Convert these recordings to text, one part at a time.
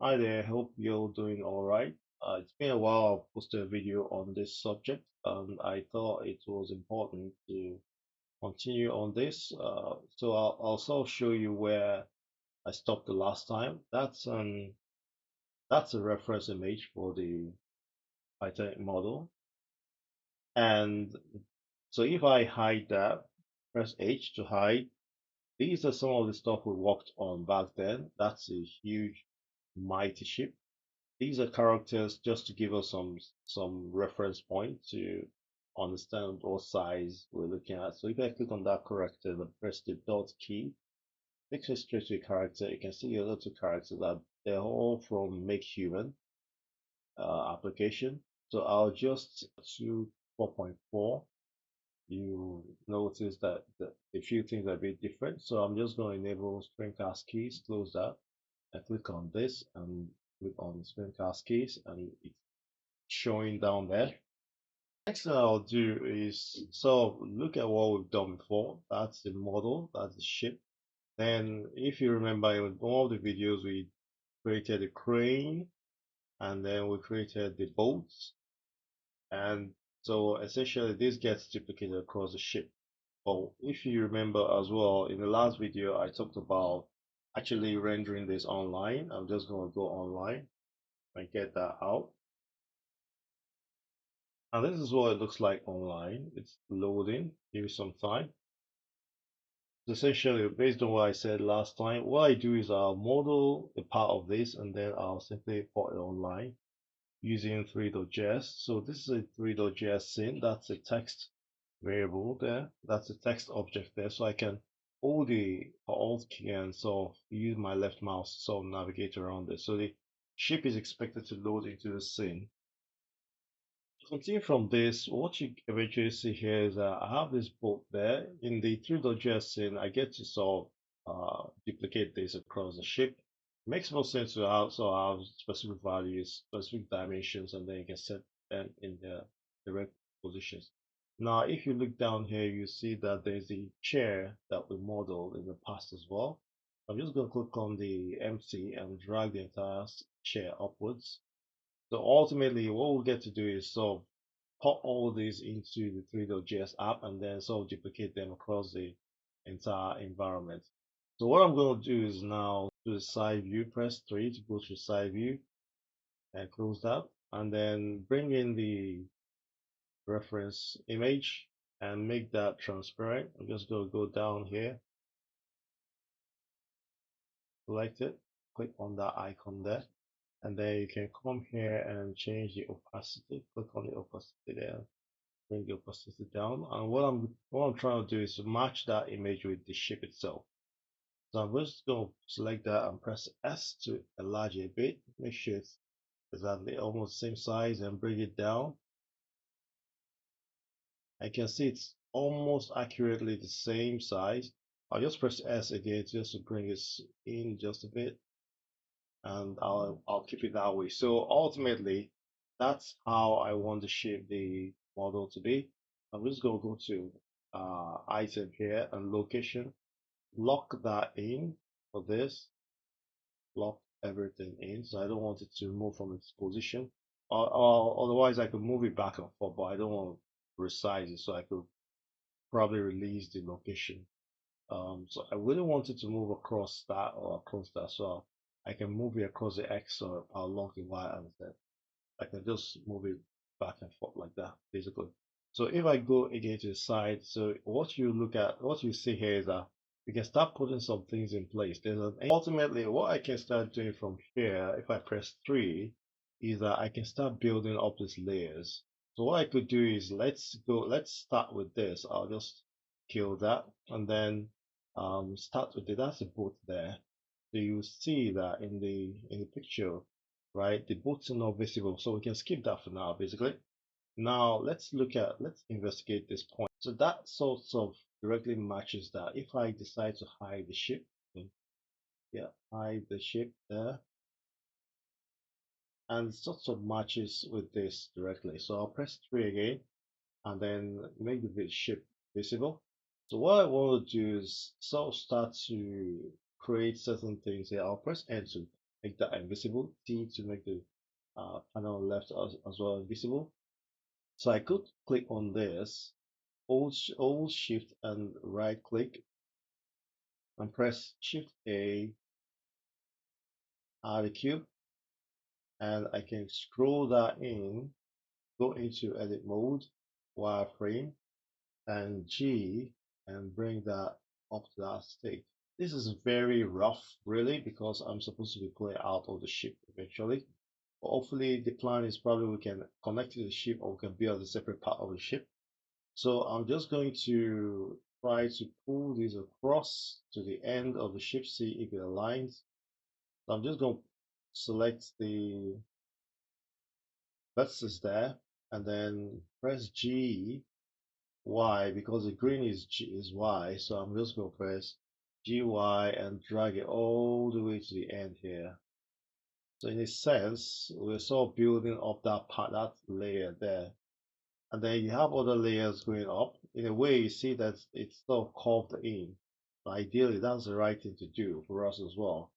Hi there, hope you're doing all right. It's been a while I've posted a video on this subject, and I thought it was important to continue on this. So I'll sort of show you where I stopped the last time. That's a reference image for the Titanic model. And so if I hide that, press H to hide. These are some of the stuff we worked on back then. That's a huge, mighty ship. These are characters just to give us some reference point to understand what size we're looking at. So if I click on that character and press the dot key, takes me straight to a character. You can see the other two characters that they're all from Make Human application. So I'll just to 4.4. You notice that a few things are a bit different. So I'm just going to enable screencast keys, close that. I click on this and click on screencast keys, and it's showing down there. Next thing I'll do is look at what we've done before. That's the model, that's the ship. Then if you remember in one of the videos we created a crane and then we created the boats, and so essentially this gets duplicated across the ship. But if you remember as well, in the last video I talked about actually rendering this online. I'm just going to go online and get that out. And this is what it looks like online. It's loading. Give it some time. Essentially, based on what I said last time, what I do is I'll model a part of this and then I'll simply put it online using 3.js. So this is a 3.js scene. That's a text variable there. That's a text object there. So I can hold the Alt key and sort of use my left mouse to sort of navigate around this. So the ship is expected to load into the scene. Continue from this, what you eventually see here is that I have this boat there. In the 3.js scene, I get to sort of duplicate this across the ship. It makes more sense to also have specific values, specific dimensions, and then you can set them in the direct positions. Now, if you look down here, you see that there's a chair that we modeled in the past as well. I'm just going to click on the empty and drag the entire chair upwards. So ultimately, what we'll get to do is sort of put all these into the 3.js app and then sort of duplicate them across the entire environment. So what I'm going to do is now to the side view, press 3 to go to side view and close that, and then bring in the reference image and make that transparent. I'm just going to go down here, select it, click on that icon there, and then you can come here and change the opacity. Click on the opacity there, bring the opacity down. And what I'm trying to do is to match that image with the ship itself. So I'm just going to select that and press S to enlarge it a bit. Make sure it's exactly almost the same size and bring it down. I can see it's almost accurately the same size. I'll just press S again just to bring it in just a bit, and I'll keep it that way. So ultimately, that's how I want to shape the model to be. I'm just going to go to item here and location, lock that in for this, lock everything in. So I don't want it to move from its position. Or otherwise I could move it back and forth, but I don't want to resize it, so I could probably release the location. So I wouldn't want it to move across that or across that. So I can move it across the X or along the Y and Z. I can just move it back and forth like that, basically. So if I go again to the side, so what you look at, what you see here is that you can start putting some things in place. Ultimately, what I can start doing from here, if I press 3, is that I can start building up these layers. So what I could do is let's start with this. I'll just kill that and then start with it. That's a boat there. So you see that in the picture, right? The boats are not visible, so we can skip that for now, basically. Now let's investigate this point. So that sort of directly matches that. If I decide to hide the ship, yeah, hide the ship there, and sort of matches with this directly. So I'll press 3 again, and then make the ship visible. So what I want to do is sort of start to create certain things here. I'll press Enter make that invisible. T to make the panel left as well invisible. So I could click on this, hold shift and right click and press shift A, add a cube, and I can scroll that in, go into edit mode, wireframe, and G, and bring that up to that state. This is very rough, really, because I'm supposed to be pulling out of the ship eventually. But hopefully, the plan is probably we can connect to the ship or we can build a separate part of the ship. So I'm just going to try to pull this across to the end of the ship, see if it aligns. So I'm just going to select the vertices there and then press G, Y, because the green is Y. So I'm just going to press GY and drag it all the way to the end here. So in a sense, we're sort of building up that part, that layer there. And then you have other layers going up. In a way, you see that it's sort of curved in. But ideally, that's the right thing to do for us as well.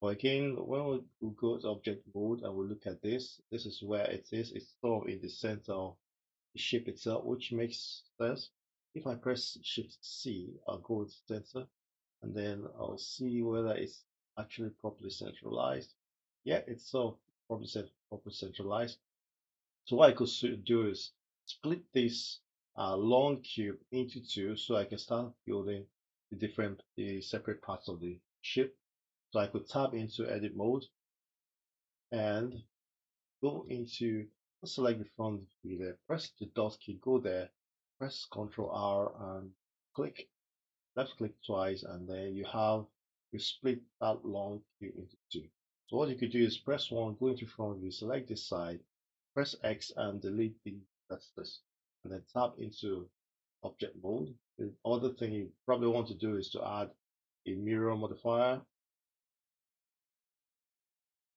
But again, when we go to object mode and we look at this, this is where it is. It's sort of in the center of the shape itself, which makes sense. If I press Shift C, I'll go to center, and then I'll see whether it's actually properly centralized. Yeah, it's sort of properly centralized. So what I could do is split this long cube into two so I can start building the separate parts of the ship. So I could tap into edit mode and go into select the front view there, press the dot key, go there, press Ctrl R and click, left click twice, and then you split that long cube into two. So what you could do is press one, go into front view, select this side, press X and delete the vertices, and then tap into object mode. The other thing you probably want to do is to add a mirror modifier,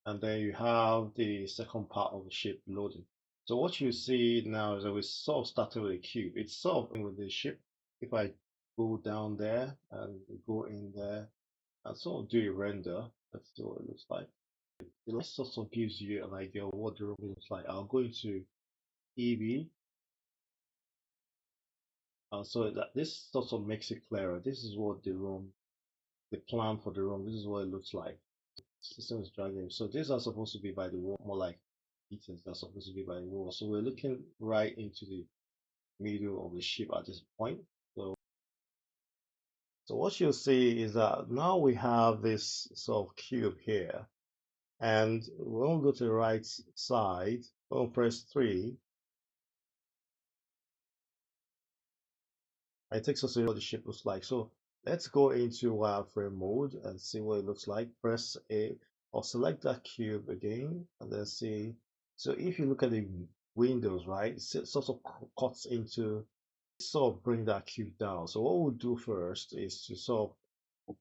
and then you have the second part of the shape loading. So what you see now is that we sort of started with a cube. It's sort of with the shape. If I go down there and go in there and sort of do a render, let's see what it looks like. It sort of gives you an idea of what the room looks like. I'll go into EV, so that this sort of makes it clearer. This is what the plan for the room, this is what it looks like. System is dragging. So these are supposed to be by the wall, more like details are supposed to be by the wall. So we're looking right into the middle of the ship at this point. So what you'll see is that now we have this sort of cube here. And when we go to the right side, we'll press 3. It takes us to what the ship looks like. So let's go into wireframe mode and see what it looks like. Press A or select that cube again and then see. So if you look at the windows, right, it sort of cuts into, sort of bring that cube down. So what we'll do first is to sort of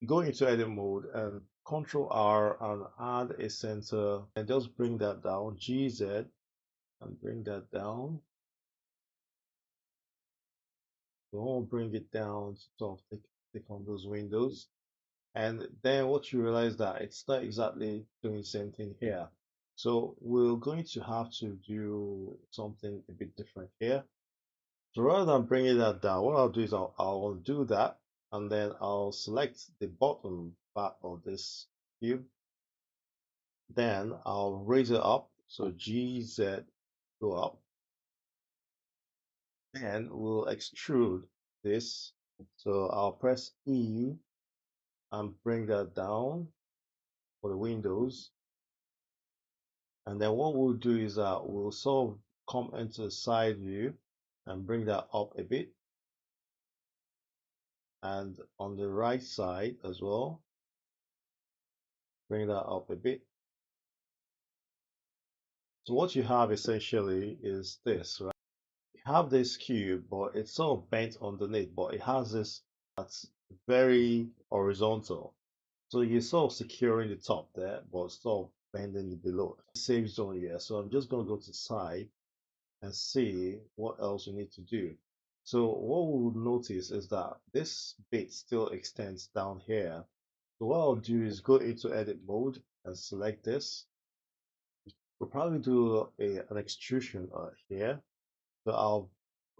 go into edit mode and Control R and add a center and just bring that down, GZ, and bring that down. We'll bring it down to sort of take on those windows. And then what you realize that it's not exactly doing the same thing here. So we're going to have to do something a bit different here. So rather than bringing that down, what I'll do is I'll undo that, and then I'll select the bottom part of this cube. Then I'll raise it up, so GZ, go up. And we'll extrude this. So I'll press E and bring that down for the windows. And then what we'll do is that we'll sort of come into the side view and bring that up a bit. And on the right side as well, bring that up a bit. So what you have essentially is this, right? You have this cube, but it's sort of bent underneath, but it has this that's very horizontal. So you're sort of securing the top there, but sort of bending it below. Safe zone here. So I'm just going to go to side and see what else we need to do. So what we'll notice is that this bit still extends down here. So what I'll do is go into edit mode and select this. We'll probably do an extrusion here. So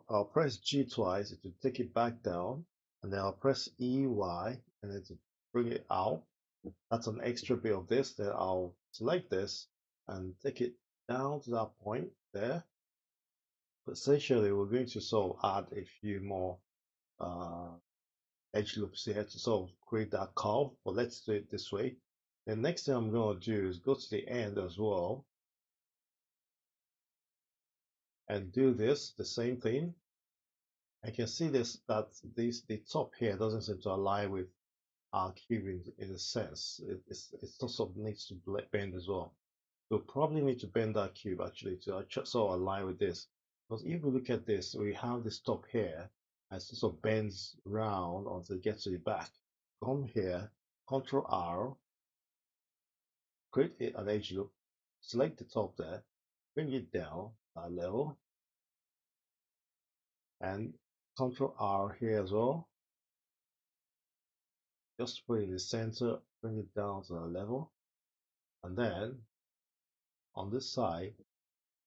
I'll press G twice to take it back down, and then I'll press EY and then to bring it out. That's an extra bit of this. Then I'll select this and take it down to that point there. But essentially, we're going to sort of add a few more edge loops here to sort of create that curve. But let's do it this way. The next thing I'm going to do is go to the end as well and do this, the same thing. I can see this that the top here doesn't seem to align with our cube in a sense. It sort of needs to bend as well. We'll probably need to bend that cube actually to sort of align with this. Because if we look at this, we have this top here and it sort of bends round until it gets to the back. Come here, Control R, create an edge loop, select the top there, bring it down that level, and Control R here as well. Just put it in the center, bring it down to that level, and then on this side,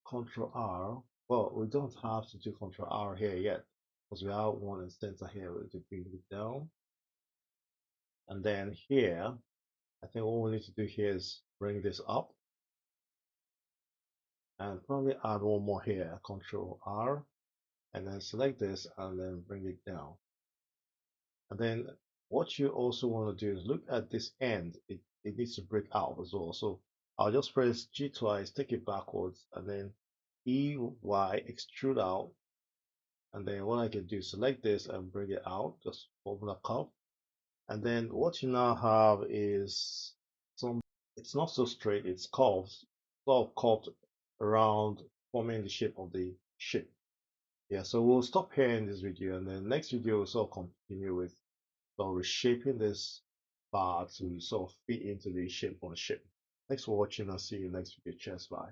Control R. Well, we don't have to do Control R here yet because we have one in center here to bring it down. And then here, I think what we need to do here is bring this up and probably add one more here, Control R, and then select this and then bring it down. And then what you also want to do is look at this end. It needs to break out as well. So I'll just press G twice, take it backwards, and then EY extrude out. And then what I can do, select this and bring it out, just open a curve. And then what you now have is it's not so straight, it's curved, sort of curved around, forming the shape of the ship. Yeah, so we'll stop here in this video, and then next video we'll sort of continue with reshaping this bar to sort of fit into the shape of the ship. Thanks for watching. I'll see you next video. Cheers, bye.